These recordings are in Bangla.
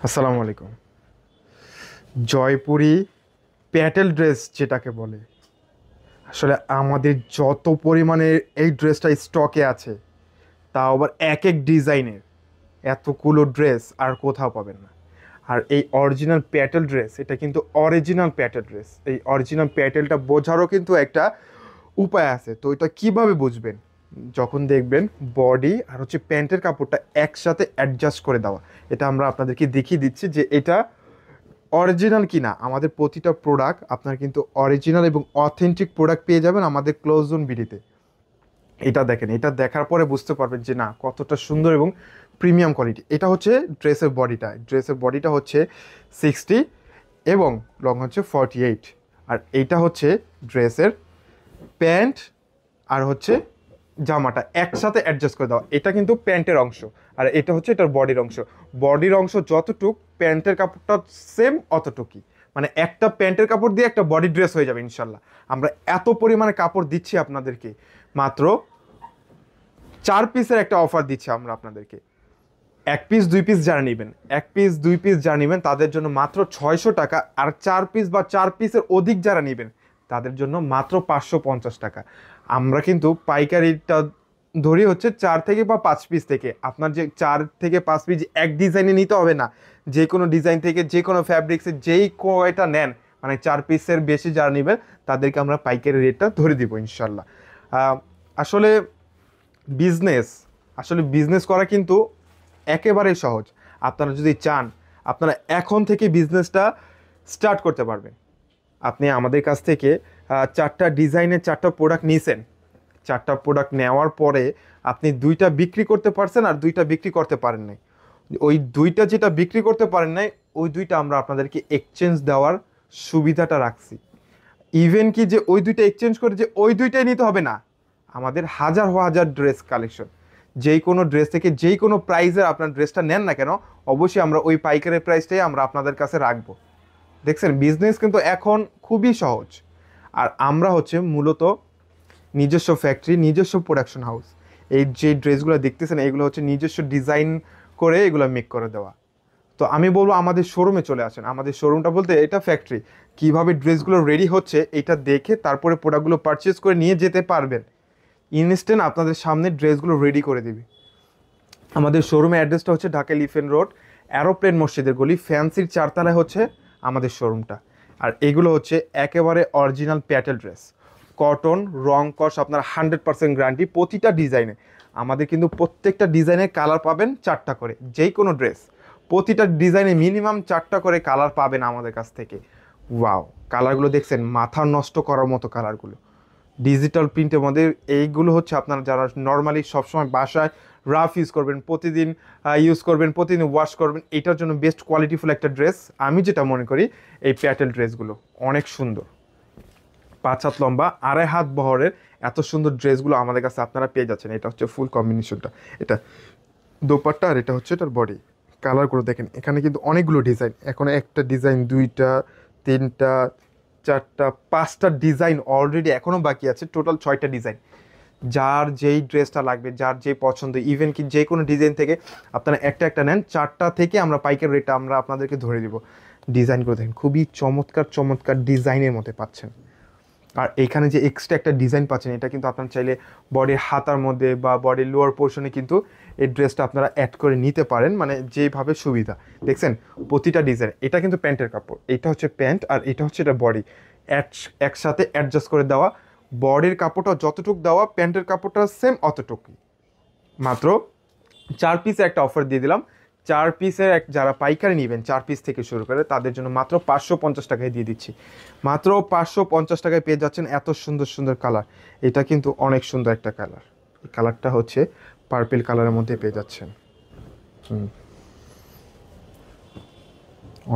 আসসালামু আলাইকুম। জয়পুরি প্যাটেল ড্রেস যেটাকে বলে, আসলে আমাদের যত পরিমাণে এই ড্রেসটা স্টকে আছে, তাও আবার এক এক ডিজাইনের, এতগুলো ড্রেস আর কোথাও পাবেন না। আর এই অরিজিনাল প্যাটেল ড্রেস, এটা কিন্তু অরিজিনাল প্যাটেল ড্রেস। এই অরিজিনাল প্যাটেলটা বোঝারও কিন্তু একটা উপায় আছে। তো এটা কিভাবে বুঝবেন? যখন দেখবেন বডি আর হচ্ছে প্যান্টের কাপড়টা একসাথে অ্যাডজাস্ট করে দেওয়া। এটা আমরা আপনাদেরকে দেখিয়ে দিচ্ছি যে এটা অরিজিনাল কিনা। আমাদের প্রতিটা প্রোডাক্ট আপনার কিন্তু অরিজিনাল এবং অথেন্টিক প্রোডাক্ট পেয়ে যাবেন আমাদের ক্লোজ জোন বিডিতে। এটা দেখেন, এটা দেখার পরে বুঝতে পারবেন যে না, কতটা সুন্দর এবং প্রিমিয়াম কোয়ালিটি। এটা হচ্ছে ড্রেসের বডিটা হচ্ছে 60 এবং লং হচ্ছে 48। আর এইটা হচ্ছে ড্রেসের প্যান্ট আর হচ্ছে জামাটা একসাথে অ্যাডজাস্ট করে দেওয়া। এটা কিন্তু প্যান্টের অংশ, আর এটা হচ্ছে এটার বডির অংশ। বডির অংশ যতটুক, প্যান্টের কাপড়টা সেম অতটুকুই। মানে একটা প্যান্টের কাপড় দিয়ে একটা বডি ড্রেস হয়ে যাবে ইনশাল্লাহ। আমরা এত পরিমাণে কাপড় দিচ্ছি আপনাদেরকে, মাত্র 4 পিসের একটা অফার দিচ্ছি আমরা আপনাদেরকে। 1 পিস 2 পিস যারা নেবেন, 1 পিস 2 পিস যারা নেবেন তাদের জন্য মাত্র 600 টাকা। আর 4 পিস বা 4 পিসের অধিক যারা নেবেন তাদের জন্য মাত্র 550 টাকা। আমরা কিন্তু পাইকারিটা ধরি হচ্ছে 4 থেকে বা 5 পিস থেকে। আপনার যে 4 থেকে 5 পিস এক ডিজাইনে নিতে হবে না, যে কোনো ডিজাইন থেকে যে কোনো ফ্যাব্রিক্সের যেই কয়টা নেন, মানে 4 পিসের বেশি যারা নেবেন তাদেরকে আমরা পাইকারি রেটটা ধরে দিব ইনশাল্লাহ। আসলে বিজনেস আসলে বিজনেস করা কিন্তু একেবারেই সহজ। আপনারা যদি চান, আপনারা এখন থেকে বিজনেসটা স্টার্ট করতে পারবেন। আপনি আমাদের কাছ থেকে 4টা ডিজাইনের 4টা প্রোডাক্ট নিয়েছেন। 4টা প্রোডাক্ট নেওয়ার পরে আপনি 2টা বিক্রি করতে পারছেন আর 2টা বিক্রি করতে পারেন নাই। ওই 2টা যেটা বিক্রি করতে পারেন নাই, ওই 2টা আমরা আপনাদেরকে এক্সচেঞ্জ দেওয়ার সুবিধাটা রাখছি। ইভেন কি যে ওই 2টা এক্সচেঞ্জ করে যে ওই 2টাই নিতে হবে না। আমাদের হাজার হাজার ড্রেস কালেকশন, যেই কোনো ড্রেস থেকে যেই কোনো প্রাইসের আপনার ড্রেসটা নেন না কেন, অবশ্যই আমরা ওই পাইকারি প্রাইসটাই আমরা আপনাদের কাছে রাখবো। দেখছেন, বিজনেস কিন্তু এখন খুবই সহজ। আর আমরা হচ্ছে মূলত নিজস্ব ফ্যাক্টরি, নিজস্ব প্রোডাকশন হাউস। এই যে ড্রেসগুলো দেখতেছেন এগুলো হচ্ছে নিজস্ব ডিজাইন করে এগুলো মেক করে দেওয়া। তো আমি বলবো আমাদের শোরুমে চলে আসেন। আমাদের শোরুমটা বলতে এটা ফ্যাক্টরি। কিভাবে ড্রেসগুলো রেডি হচ্ছে এটা দেখে তারপরে প্রোডাক্টগুলো পারচেস করে নিয়ে যেতে পারবেন। ইনস্ট্যান্ট আপনাদের সামনে ড্রেসগুলো রেডি করে দিবে। আমাদের শোরুমের অ্যাড্রেসটা হচ্ছে ঢাকা এলিফ্যান্ট রোড, অ্যারোপ্লেন মসজিদের গলি, ফ্যান্সির 4তলায় হচ্ছে আমাদের শোরুমটা। আর এগুলো হচ্ছে একেবারে অরিজিনাল প্যাটেল ড্রেস, কটন, রং কস আপনার 100% গ্যারান্টি প্রতিটা ডিজাইনে। আমাদের কিন্তু প্রত্যেকটা ডিজাইনের কালার পাবেন 4টা করে। যেই কোনো ড্রেস প্রতিটা ডিজাইনে মিনিমাম 4টা করে কালার পাবেন আমাদের কাছ থেকে। ওয়াও, কালারগুলো দেখছেন, মাথা নষ্ট করার মতো কালারগুলো। ডিজিটাল প্রিন্টের মধ্যে এইগুলো হচ্ছে আপনারা যারা নর্মালি সবসময় বাসায় রাফ ইউজ করবেন, প্রতিদিন ইউজ করবেন, প্রতিদিন ওয়াশ করবেন, এটার জন্য বেস্ট কোয়ালিটিফুল একটা ড্রেস আমি যেটা মনে করি এই প্যাটেল ড্রেসগুলো অনেক সুন্দর। 5 হাত লম্বা, 2.5 হাত বহরের এত সুন্দর ড্রেসগুলো আমাদের কাছে আপনারা পেয়ে যাচ্ছেন। এটা হচ্ছে ফুল কম্বিনেশনটা, এটা দোপাট্টা আর এটা হচ্ছে এটার বডি। কালারগুলো দেখেন, এখানে কিন্তু অনেকগুলো ডিজাইন। এখন একটা ডিজাইন, 2টা, 3টা, 4টা, 5টা ডিজাইন অলরেডি এখনও বাকি আছে। টোটাল 6টা ডিজাইন। যার যেই ড্রেসটা লাগবে, যার যেই পছন্দ, ইভেন কি যে কোনো ডিজাইন থেকে আপনারা একটা একটা নেন, 4টা থেকে আমরা পাইকারি রেটটা আমরা আপনাদেরকে ধরে দিব। ডিজাইনগুলো দেখেন, খুবই চমৎকার চমৎকার ডিজাইনের মধ্যে পাচ্ছেন। আর এখানে যে এক্সট্রা একটা ডিজাইন পাচ্ছেন, এটা কিন্তু আপনার চাইলে বডির হাতার মধ্যে বা বডির লোয়ার পোর্শনে কিন্তু এই ড্রেসটা আপনারা অ্যাড করে নিতে পারেন, মানে যেভাবে সুবিধা। দেখছেন প্রতিটা ডিজাইন। এটা কিন্তু প্যান্টের কাপড়, এটা হচ্ছে প্যান্ট আর এটা হচ্ছে এটা বডি, একসাথে অ্যাডজাস্ট করে দেওয়া। বডির কাপড়টা যতটুকু দেওয়া, প্যান্টের কাপড়টা সেম অতটুকুই। মাত্র 4 পিসের একটা অফার দিয়ে দিলাম। 4 পিসের যারা পাইকারি নেবেন, 4 পিস থেকে শুরু করে তাদের জন্য মাত্র 550 টাকায় দিয়ে দিচ্ছি। মাত্র 550 টাকায় পেয়ে যাচ্ছেন এত সুন্দর সুন্দর কালার। এটা কিন্তু অনেক সুন্দর একটা কালার। এই কালারটা হচ্ছে পার্পল কালারের মধ্যে পেয়ে যাচ্ছেন।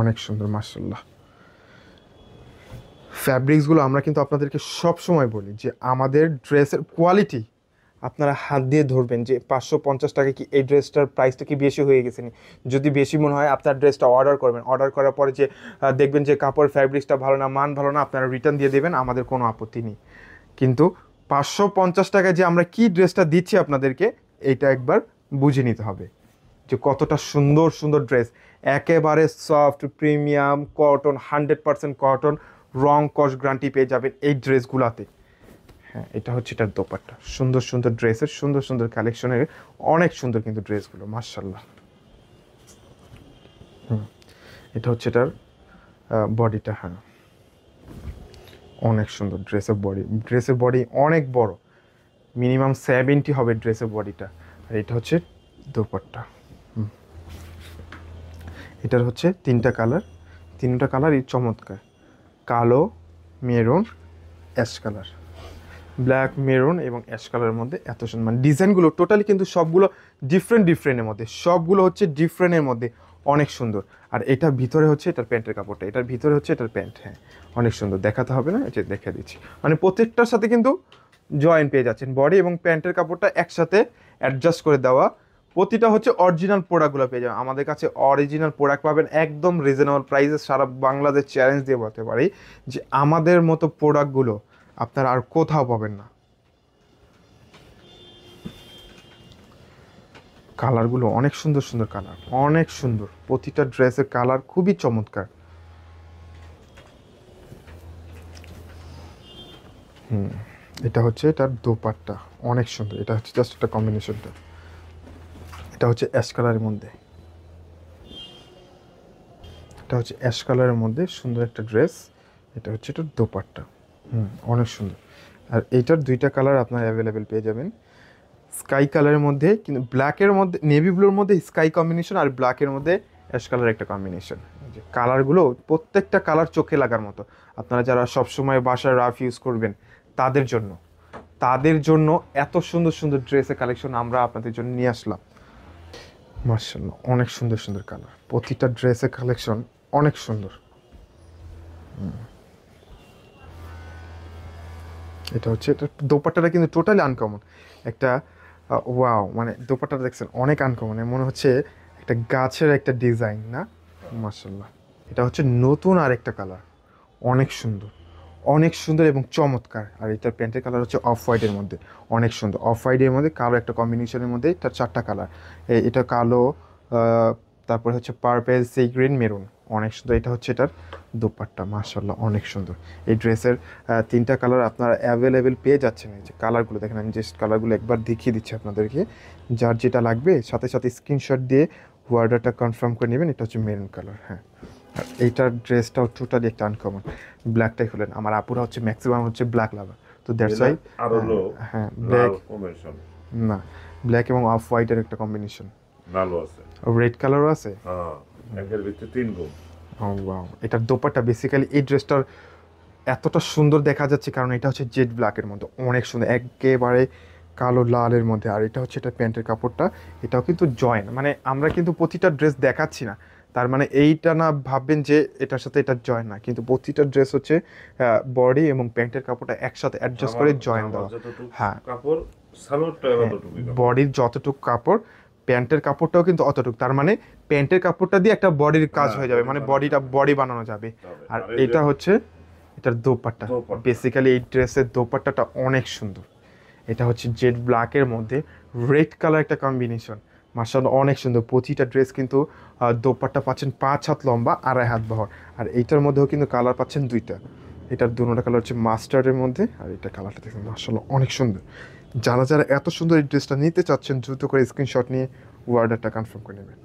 অনেক সুন্দর মাশাআল্লাহ। ফ্যাব্রিক্সগুলো আমরা কিন্তু আপনাদেরকে সব সময় বলি যে আমাদের ড্রেসের কোয়ালিটি আপনারা হাত দিয়ে ধরবেন যে 550 টাকা কি এই ড্রেসটার প্রাইসটা কি বেশি হয়ে গেছে নি। যদি বেশি মনে হয় আপনার ড্রেসটা অর্ডার করবেন, অর্ডার করার পরে যে দেখবেন যে কাপড় ফ্যাব্রিক্সটা ভালো না, মান ভালো না, আপনারা রিটার্ন দিয়ে দেবেন, আমাদের কোনো আপত্তি নেই। কিন্তু 550 টাকায় যে আমরা কি ড্রেসটা দিচ্ছি আপনাদেরকে, এইটা একবার বুঝে নিতে হবে। যে কতটা সুন্দর সুন্দর ড্রেস, একেবারে সফট প্রিমিয়াম কটন, 100% কটন, রং কস গ্যারান্টি পেয়ে যাবেন এই ড্রেসগুলাতে। হ্যাঁ, এটা হচ্ছে এটার দোপাট্টা, সুন্দর সুন্দর ড্রেসের সুন্দর সুন্দর কালেকশনের, অনেক সুন্দর কিন্তু ড্রেসগুলো মাশাআল্লাহ। এটা হচ্ছে এটার বডিটা। হ্যাঁ, অনেক সুন্দর ড্রেসের বডি অনেক বড়, মিনিমাম 70 হবে ড্রেসের বডিটা। আর এটা হচ্ছে দোপাট্টা। এটার হচ্ছে তিনটা কালারই চমৎকার, কালো, maroon, ash colour, black, maroon এবং অ্যাশ কালারের মধ্যে এত সুন্দর, মানে ডিজাইনগুলো টোটালি কিন্তু সবগুলো ডিফারেন্টের মধ্যে, সবগুলো হচ্ছে ডিফারেন্টের মধ্যে, অনেক সুন্দর। আর এটা ভিতরে হচ্ছে এটার প্যান্টের কাপড়টা, এটার ভিতরে হচ্ছে এটার প্যান্ট। হ্যাঁ, অনেক সুন্দর, দেখাতে হবে না, এটা দেখে দিচ্ছি। মানে প্রত্যেকটার সাথে কিন্তু জয়েন্ট পেয়ে যাচ্ছেন, বডি এবং প্যান্টের কাপড়টা একসাথে অ্যাডজাস্ট করে দেওয়া। প্রতিটা হচ্ছে অরিজিনাল প্রোডাক্টগুলো পেয়ে যাবেন আমাদের কাছে, অরিজিনাল প্রোডাক্ট পাবেন একদম রিজনেবল প্রাইসে। সারা বাংলাদেশ চ্যালেঞ্জ দিয়ে বলতে পারি যে আমাদের মতো প্রোডাক্টগুলো আপনারা আর কোথাও পাবেন না। কালারগুলো অনেক সুন্দর সুন্দর কালার, অনেক সুন্দর, প্রতিটা ড্রেসের কালার খুবই চমৎকার। এটা হচ্ছে এটার দোপাট্টা, অনেক সুন্দর। এটা হচ্ছে জাস্ট একটা কম্বিনেশনটা, এটা হচ্ছে অ্যাশ কালারের মধ্যে, এটা হচ্ছে অ্যাশ কালারের মধ্যে সুন্দর একটা ড্রেস। এটা হচ্ছে এটার দোপাট্টা, অনেক সুন্দর। আর এইটার দুইটা কালার আপনার অ্যাভেলেবেল পেয়ে যাবেন, স্কাই কালারের মধ্যে, কিন্তু ব্ল্যাকের মধ্যে, নেভি ব্লুর মধ্যে স্কাই কম্বিনেশন, আর ব্ল্যাকের মধ্যে অ্যাশ কালার একটা কম্বিনেশন। যে কালারগুলো প্রত্যেকটা কালার চোখে লাগার মতো। আপনারা যারা সবসময় বাসায় রাফ ইউজ করবেন তাদের জন্য এত সুন্দর সুন্দর ড্রেসের কালেকশন আমরা আপনাদের জন্য নিয়ে আসলাম। মাশাআল্লাহ, অনেক সুন্দর সুন্দর কালার, প্রতিটা ড্রেসের কালেকশন অনেক সুন্দর। এটা হচ্ছে এটা দোপাট্টাটা কিন্তু টোটালি আনকমন একটা, ওয়াও, মানে দোপাট্টাটা দেখছেন অনেক আনকমন, মনে হচ্ছে একটা গাছের একটা ডিজাইন না, মাশাআল্লাহ। এটা হচ্ছে নতুন আর একটা কালার, অনেক সুন্দর, অনেক সুন্দর এবং চমৎকার। আর এটার প্যান্টের কালার হচ্ছে অফ হোয়াইটের মধ্যে, অনেক সুন্দর, অফ হোয়াইটের মধ্যে কালো একটা কম্বিনেশনের মধ্যে তার চারটা কালার, এটা কালো, তারপরে হচ্ছে পার্পেল, সি গ্রিন, মেরুন, অনেক সুন্দর। এটা হচ্ছে এটার দোপাট্টা, মাশাআল্লাহ অনেক সুন্দর। এই ড্রেসের তিনটা কালার আপনারা অ্যাভেলেবেল পেয়ে যাচ্ছেন। এই যে কালারগুলো দেখেন, আমি জাস্ট কালারগুলো একবার দেখিয়ে দিচ্ছি আপনাদেরকে, যার যেটা লাগবে সাথে সাথে স্ক্রিনশট দিয়ে অর্ডারটা কনফার্ম করে নেবেন। এটা হচ্ছে মেরুন কালার। হ্যাঁ, আর এইটার ড্রেসটাও টোটালি একটা আনকমন, ব্ল্যাকটাই হলেন, আমার আপুরা হচ্ছে ম্যাক্সিমাম হচ্ছে ব্ল্যাক লাভার, তো দ্যাটস ওয়াই। হ্যাঁ, ব্ল্যাক না, ব্ল্যাক এবং অফ হোয়াইটের একটা কম্বিনেশন, ভালো আছে, রেড কালারও আছে। হ্যাঁ, একের ভিতরে তিন গুণ। ও ওয়াও, এটার দোপাট্টা বেসিক্যালি এই ড্রেসটার এতটা সুন্দর দেখা যাচ্ছে কারণ এটা হচ্ছে জেড ব্ল্যাকের মধ্যে, অনেক সুন্দর, একেবারে কালো লালের মধ্যে। আর এটা হচ্ছে এটা প্যান্টের কাপড়টা, এটাও কিন্তু জয়েন্ট, মানে আমরা কিন্তু প্রতিটা ড্রেস দেখাচ্ছি না, তার মানে এইটা না ভাববেন যে এটার সাথে এটা জয়েন না, কিন্তু প্রতিটা ড্রেস হচ্ছে বডি এবং প্যান্টের কাপড়টা একসাথে অ্যাডজাস্ট করে জয়েন দেওয়া। হ্যাঁ, কাপড় বডির যতটুকু কাপড়, প্যান্টের কাপড়টাও কিন্তু অতটুকু, তার মানে প্যান্টের কাপড়টা দিয়ে একটা বডির কাজ হয়ে যাবে, মানে বডি বানানো যাবে। আর এটা হচ্ছে এটার দোপাট্টা, বেসিক্যালি এই ড্রেসের দোপাট্টাটা অনেক সুন্দর। এটা হচ্ছে জেড ব্ল্যাকের মধ্যে রেড কালার একটা কম্বিনেশন, মাশাআল্লাহ অনেক সুন্দর। প্রতিটা ড্রেস কিন্তু দোপাট্টা পাচ্ছেন 5 হাত লম্বা, 2.5 হাত বহর। আর এইটার মধ্যেও কিন্তু কালার পাচ্ছেন দুইটা, এটার দুটোটা কালার হচ্ছে মাস্টার্ডের মধ্যে, আর এটা কালারটা দেখুন মাশাআল্লাহ অনেক সুন্দর। যারা এত সুন্দর এই ড্রেসটা নিতে চাচ্ছেন দ্রুত করে স্ক্রিনশট নিয়ে অর্ডারটা কনফার্ম করে নেবেন।